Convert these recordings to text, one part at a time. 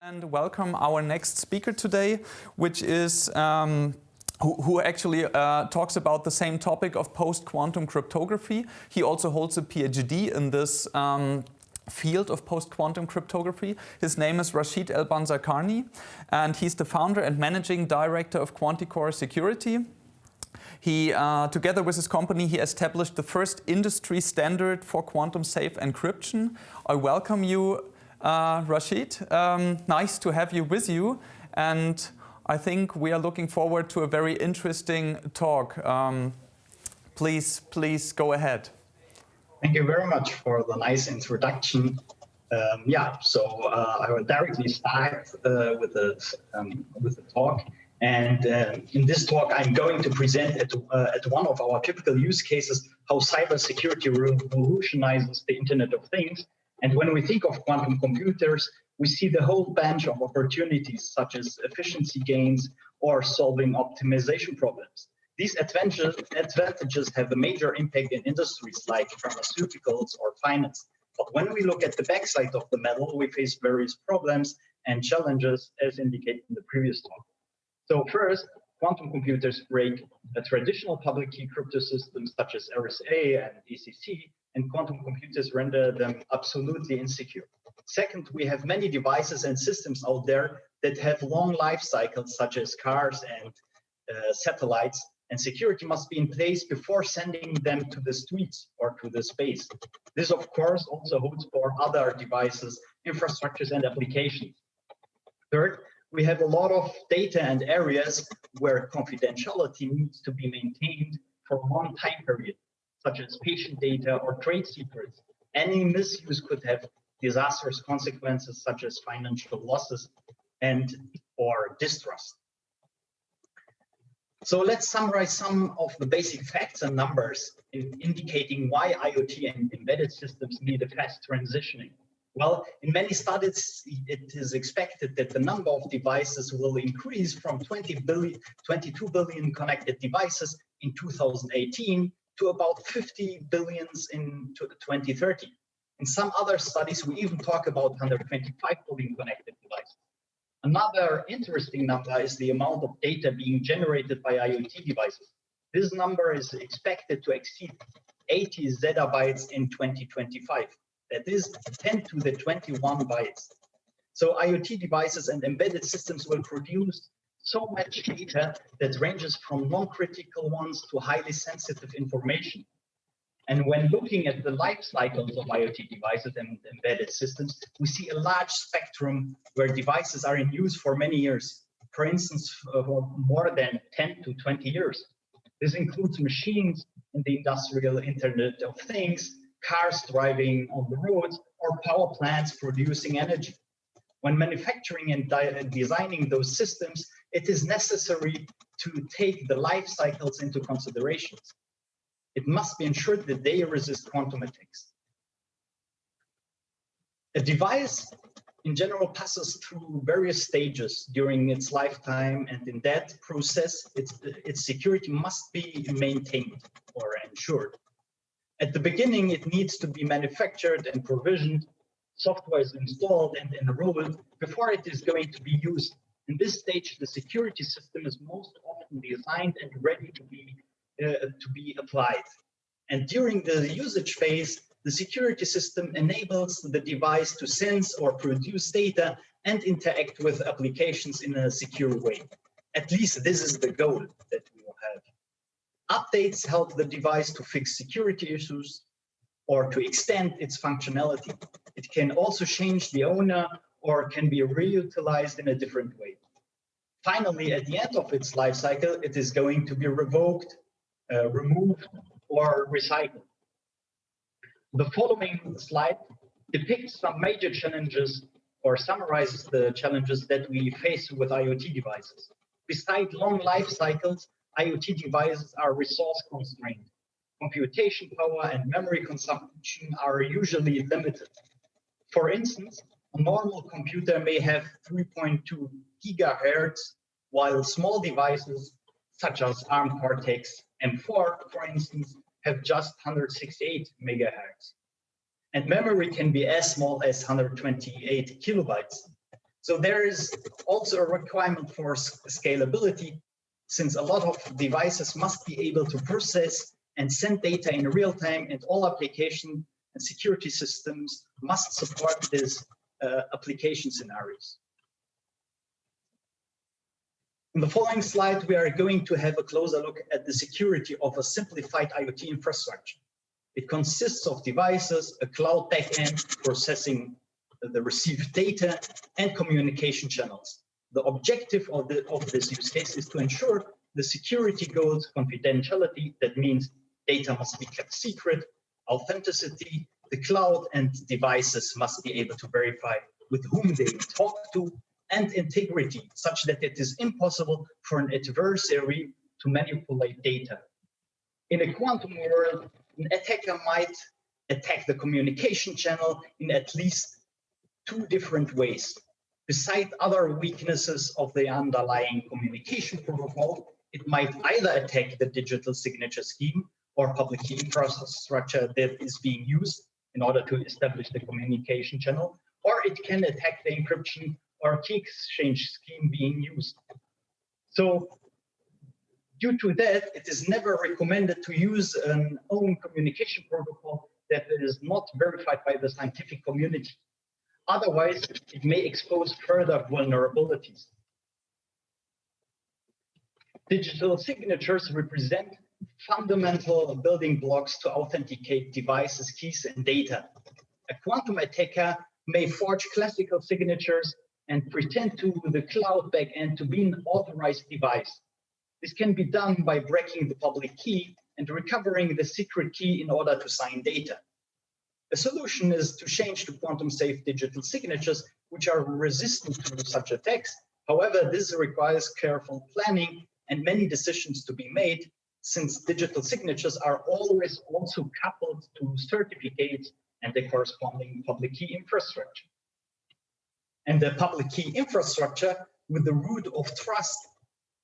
And welcome our next speaker today, which is who actually talks about the same topic of post-quantum cryptography. He also holds a PhD in this field of post-quantum cryptography. His name is Rashid El-Banzarkani, and he's the founder and managing director of Quanticore Security. He, together with his company, he established the first industry standard for quantum-safe encryption. I welcome you, Rashid. Nice to have you with you, and I think we are looking forward to a very interesting talk. Please go ahead. Thank you very much for the nice introduction. So I will directly start with the talk. And in this talk, I'm going to present at one of our typical use cases how cybersecurity revolutionizes the Internet of Things. And when we think of quantum computers, we see the whole bunch of opportunities, such as efficiency gains or solving optimization problems. These advantages have a major impact in industries like pharmaceuticals or finance. But when we look at the backside of the medal, we face various problems and challenges, as indicated in the previous talk. So first, quantum computers break a traditional public key crypto systems such as RSA and ECC, and quantum computers render them absolutely insecure. Second, we have many devices and systems out there that have long life cycles, such as cars and satellites, and security must be in place before sending them to the streets or to the space. This, of course, also holds for other devices, infrastructures, and applications. Third, we have a lot of data and areas where confidentiality needs to be maintained for a long time period, such as patient data or trade secrets. Any misuse could have disastrous consequences, such as financial losses or distrust. So let's summarize some of the basic facts and numbers indicating why IoT and embedded systems need a fast transitioning. Well, in many studies, it is expected that the number of devices will increase from 22 billion connected devices in 2018 to about 50 billion in 2030. In some other studies, we even talk about 125 billion connected devices. Another interesting number is the amount of data being generated by IoT devices. This number is expected to exceed 80 zettabytes in 2025. That is 10 to the 21 bytes. So IoT devices and embedded systems will produce so much data that ranges from non-critical ones to highly sensitive information. And when looking at the life cycles of IoT devices and embedded systems, we see a large spectrum where devices are in use for many years. For instance, for more than 10 to 20 years. This includes machines in the industrial Internet of Things, cars driving on the roads, or power plants producing energy. When manufacturing and designing those systems, it is necessary to take the life cycles into consideration. It must be ensured that they resist quantum attacks. A device, in general, passes through various stages during its lifetime, and in that process, its security must be maintained or ensured. At the beginning, it needs to be manufactured and provisioned, software is installed and enrolled before it is going to be used. In this stage, the security system is most often designed and ready to be applied. And during the usage phase, the security system enables the device to sense or produce data and interact with applications in a secure way. At least this is the goal that we will have. Updates help the device to fix security issues or to extend its functionality. It can also change the owner or can be reutilized in a different way. Finally, at the end of its life cycle, it is going to be revoked, removed, or recycled. The following slide depicts some major challenges or summarizes the challenges that we face with IoT devices. Besides long life cycles, IoT devices are resource constrained. Computation power and memory consumption are usually limited. For instance, a normal computer may have 3.2 gigahertz, while small devices such as ARM Cortex M4, for instance, have just 168 megahertz. And memory can be as small as 128 kilobytes. So there is also a requirement for scalability, since a lot of devices must be able to process and send data in real time, and all application and security systems must support these application scenarios. In the following slide, we are going to have a closer look at the security of a simplified IoT infrastructure. It consists of devices, a cloud backend processing the received data, and communication channels. The objective of this use case is to ensure the security goals, confidentiality, that means data must be kept secret, authenticity, the cloud and devices must be able to verify with whom they talk to, and integrity, such that it is impossible for an adversary to manipulate data. In a quantum world, an attacker might attack the communication channel in at least two different ways. Besides other weaknesses of the underlying communication protocol, it might either attack the digital signature scheme or public key infrastructure that is being used in order to establish the communication channel, or it can attack the encryption or key exchange scheme being used. So due to that, it is never recommended to use an own communication protocol that is not verified by the scientific community. Otherwise, it may expose further vulnerabilities. Digital signatures represent fundamental building blocks to authenticate devices, keys, and data. A quantum attacker may forge classical signatures and pretend to the cloud backend to be an authorized device. This can be done by breaking the public key and recovering the secret key in order to sign data. A solution is to change to quantum-safe digital signatures, which are resistant to such attacks. However, this requires careful planning and many decisions to be made, since digital signatures are always also coupled to certificates and the corresponding public key infrastructure. And the public key infrastructure, with the root of trust,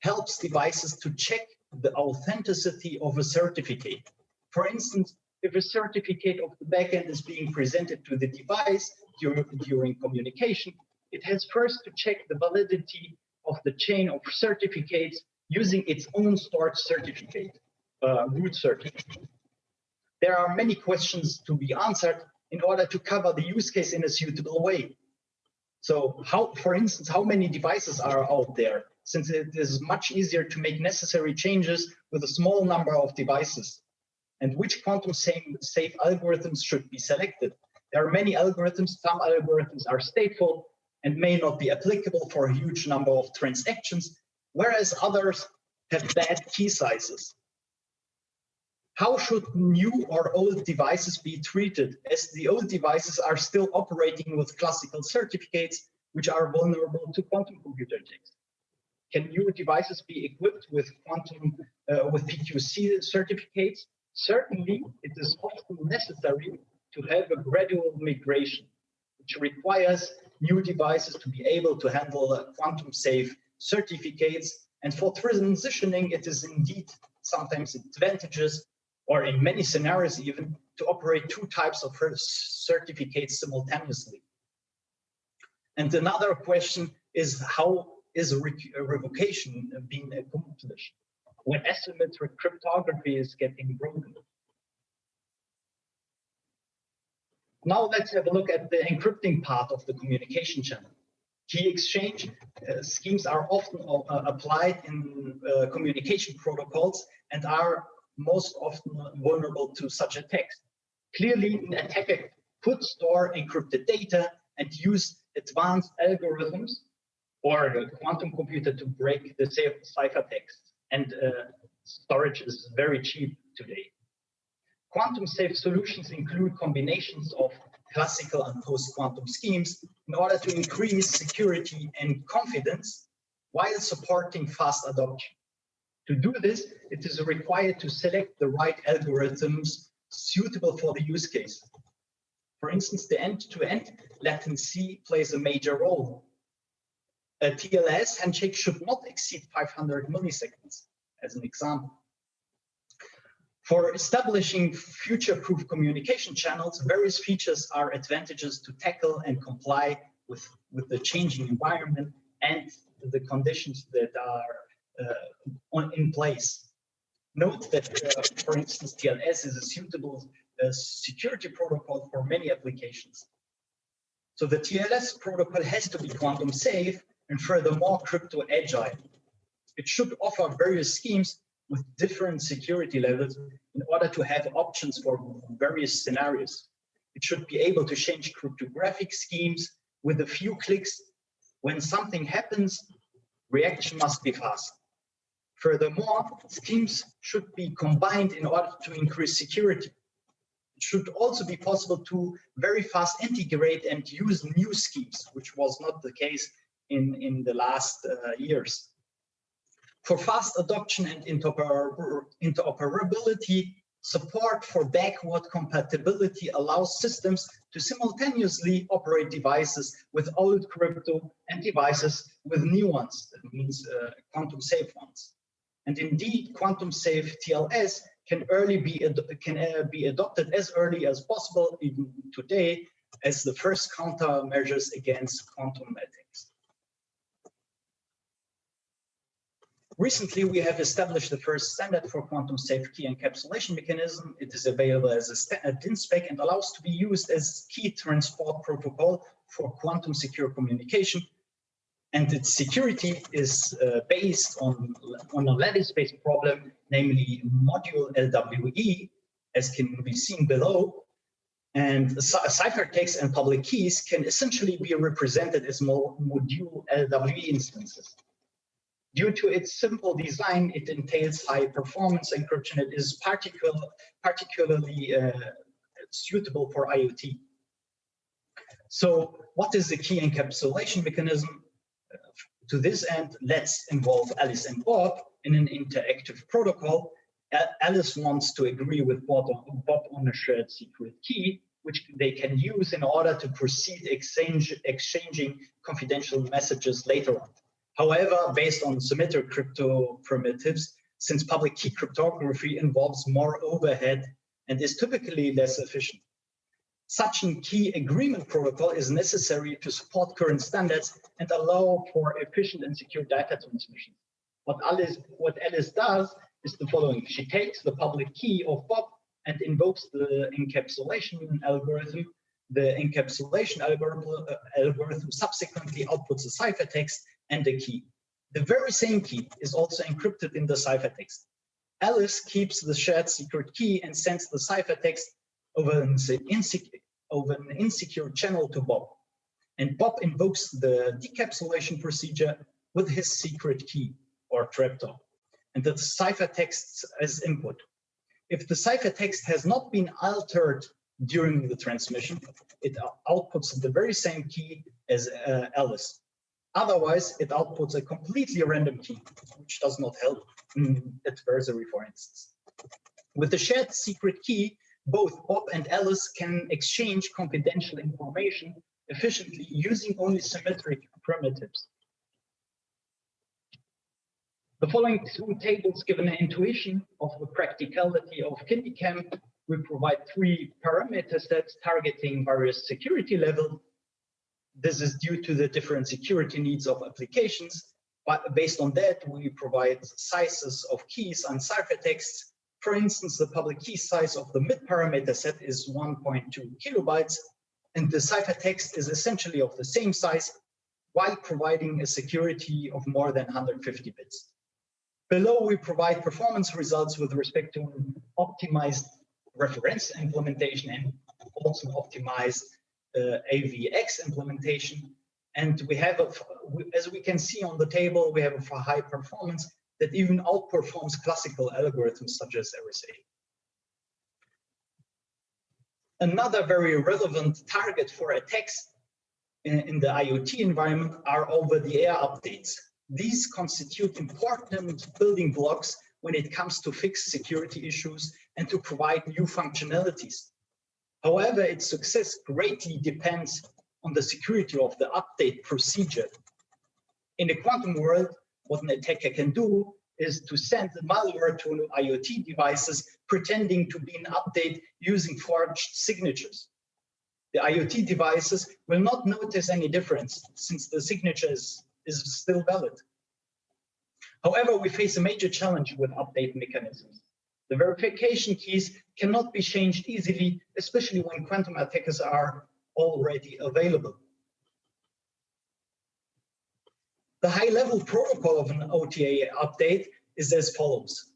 helps devices to check the authenticity of a certificate. For instance, if a certificate of the backend is being presented to the device during communication, it has first to check the validity of the chain of certificates using its own stored certificate, root certificate. There are many questions to be answered in order to cover the use case in a suitable way. So for instance, how many devices are out there? Since it is much easier to make necessary changes with a small number of devices. And which quantum-safe algorithms should be selected? There are many algorithms. Some algorithms are stateful and may not be applicable for a huge number of transactions, whereas others have bad key sizes. How should new or old devices be treated, as the old devices are still operating with classical certificates, which are vulnerable to quantum computer attacks? Can new devices be equipped with PQC certificates? Certainly, it is often necessary to have a gradual migration, which requires new devices to be able to handle quantum-safe certificates. And for transitioning, it is indeed sometimes advantageous, or in many scenarios even, to operate two types of certificates simultaneously. And another question is, how is revocation being accomplished when asymmetric cryptography is getting broken? Now let's have a look at the encrypting part of the communication channel. Key exchange schemes are often applied in communication protocols and are most often vulnerable to such attacks. Clearly, an attacker could store encrypted data and use advanced algorithms or a quantum computer to break the ciphertext. And storage is very cheap today. Quantum-safe solutions include combinations of classical and post-quantum schemes in order to increase security and confidence while supporting fast adoption. To do this, it is required to select the right algorithms suitable for the use case. For instance, the end-to-end latency plays a major role. A TLS handshake should not exceed 500 milliseconds, as an example. For establishing future-proof communication channels, various features are advantageous to tackle and comply with the changing environment and the conditions that are in place. Note that, for instance, TLS is a suitable security protocol for many applications. So the TLS protocol has to be quantum safe and furthermore crypto agile. It should offer various schemes with different security levels in order to have options for various scenarios. It should be able to change cryptographic schemes with a few clicks. When something happens, reaction must be fast. Furthermore, schemes should be combined in order to increase security. It should also be possible to very fast integrate and use new schemes, which was not the case in the last years. For fast adoption and interoperability, support for backward compatibility allows systems to simultaneously operate devices with old crypto and devices with new ones. That means quantum safe ones. And indeed, quantum safe TLS can be adopted as early as possible, even today, as the first countermeasures against quantum attacks. Recently, we have established the first standard for quantum safe key encapsulation mechanism. It is available as a DINSPEC and allows to be used as key transport protocol for quantum secure communication. And its security is based on a lattice-based problem, namely module LWE, as can be seen below. And ciphertext and public keys can essentially be represented as module LWE instances. Due to its simple design, it entails high performance encryption. It is particularly suitable for IoT. So what is the key encapsulation mechanism? To this end, let's involve Alice and Bob in an interactive protocol. Alice wants to agree with Bob on a shared secret key, which they can use in order to proceed exchanging confidential messages later on. However, based on symmetric crypto primitives, since public key cryptography involves more overhead and is typically less efficient. Such a key agreement protocol is necessary to support current standards and allow for efficient and secure data transmission. What Alice does is the following. She takes the public key of Bob and invokes the encapsulation algorithm. The encapsulation algorithm subsequently outputs a ciphertext and a key. The very same key is also encrypted in the ciphertext. Alice keeps the shared secret key and sends the ciphertext over an insecure channel to Bob. And Bob invokes the decapsulation procedure with his secret key or trapdoor, and the ciphertext as input. If the ciphertext has not been altered during the transmission, it outputs the very same key as Alice. Otherwise, it outputs a completely random key, which does not help adversary, for instance. With the shared secret key, both Bob and Alice can exchange confidential information efficiently using only symmetric primitives. The following two tables give an intuition of the practicality of KindyCam. We provide three parameter sets targeting various security levels. This is due to the different security needs of applications. But based on that, we provide sizes of keys and ciphertexts. For instance, the public key size of the mid-parameter set is 1.2 kilobytes, and the ciphertext is essentially of the same size, while providing a security of more than 150 bits. Below, we provide performance results with respect to optimized reference implementation and also optimized AVX implementation. And we have, as we can see on the table, we have a high performance that even outperforms classical algorithms such as RSA. Another very relevant target for attacks in the IoT environment are over-the-air updates. These constitute important building blocks when it comes to fix security issues and to provide new functionalities. However, its success greatly depends on the security of the update procedure. In the quantum world, what an attacker can do is to send malware to IoT devices pretending to be an update using forged signatures. The The IoT devices will not notice any difference since the signature is still valid. However, we face a major challenge with update mechanisms. The verification keys cannot be changed easily, especially when quantum attackers are already available. The high-level protocol of an OTA update is as follows.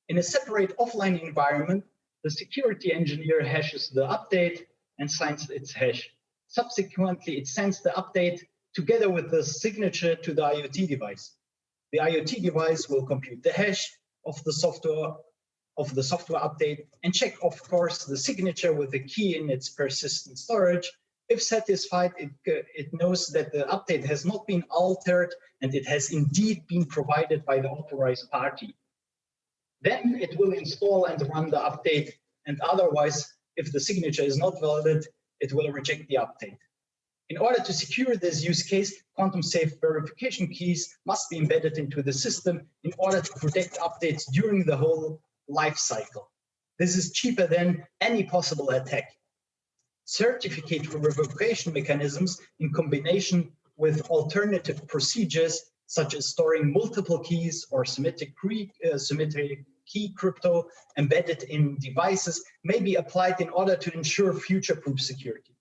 In a separate offline environment, the security engineer hashes the update and signs its hash. Subsequently, it sends the update together with the signature to the IoT device. The IoT device will compute the hash of the software update and check, of course, the signature with the key in its persistent storage. If satisfied, it knows that the update has not been altered and it has indeed been provided by the authorized party. Then it will install and run the update, and otherwise, if the signature is not valid, it will reject the update. In order to secure this use case, quantum-safe verification keys must be embedded into the system in order to protect updates during the whole life cycle. This is cheaper than any possible attack. Certificate revocation mechanisms in combination with alternative procedures such as storing multiple keys or symmetric key crypto embedded in devices may be applied in order to ensure future-proof security.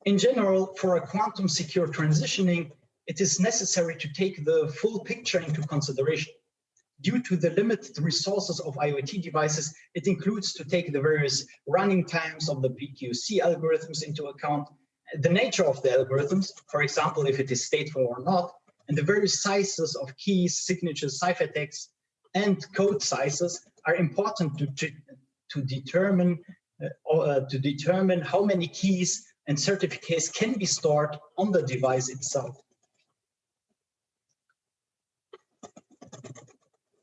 In general, for a quantum secure transitioning, it is necessary to take the full picture into consideration. Due to the limited resources of IoT devices, it includes to take the various running times of the PQC algorithms into account, the nature of the algorithms, for example, if it is stateful or not, and the various sizes of keys, signatures, ciphertexts, and code sizes are important to determine how many keys and certificates can be stored on the device itself.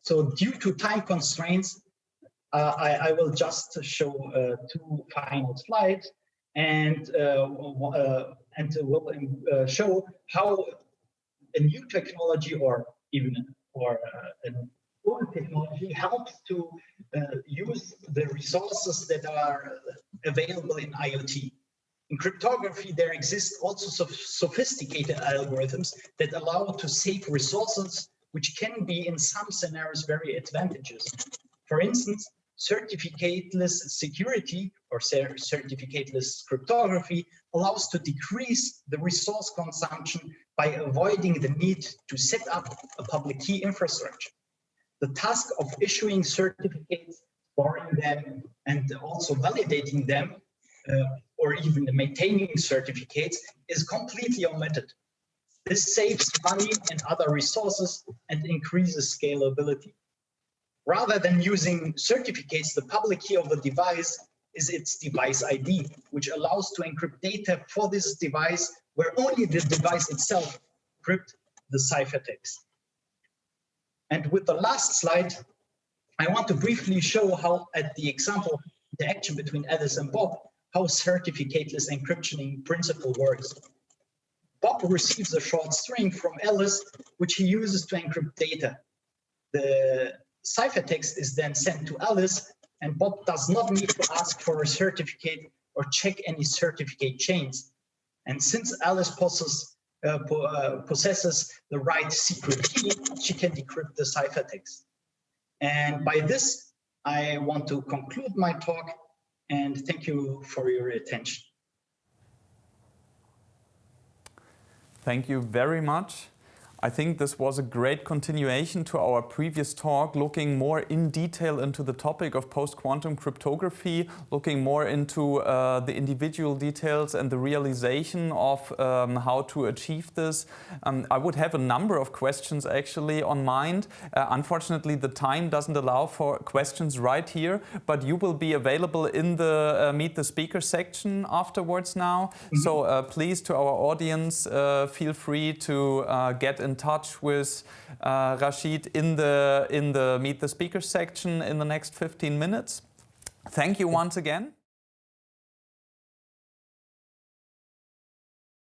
So due to time constraints, I will just show two final slides and will show how a new technology or an old technology helps to use the resources that are available in IoT. In cryptography, there exist also sophisticated algorithms that allow to save resources, which can be in some scenarios very advantageous. For instance, certificateless security or certificateless cryptography allows to decrease the resource consumption by avoiding the need to set up a public key infrastructure. The task of issuing certificates, storing them, and also validating them, or even maintaining certificates, is completely omitted. This saves money and other resources and increases scalability. Rather than using certificates, the public key of the device is its device ID, which allows to encrypt data for this device where only the device itself encrypts the ciphertext. And with the last slide, I want to briefly show how, at the example, the action between Alice and Bob, how certificateless encryption in principle works. Bob receives a short string from Alice, which he uses to encrypt data. The ciphertext is then sent to Alice, and Bob does not need to ask for a certificate or check any certificate chains. And since Alice possesses the right secret key, she can decrypt the ciphertext. And by this, I want to conclude my talk, and thank you for your attention. Thank you very much. I think this was a great continuation to our previous talk, looking more in detail into the topic of post-quantum cryptography, looking more into the individual details and the realization of how to achieve this. I would have a number of questions actually on mind. Unfortunately, the time doesn't allow for questions right here, but you will be available in the Meet the Speaker section afterwards now. Mm-hmm. So please, to our audience, feel free to get in touch with Rashid in the Meet the Speaker section in the next 15 minutes. Thank you once again.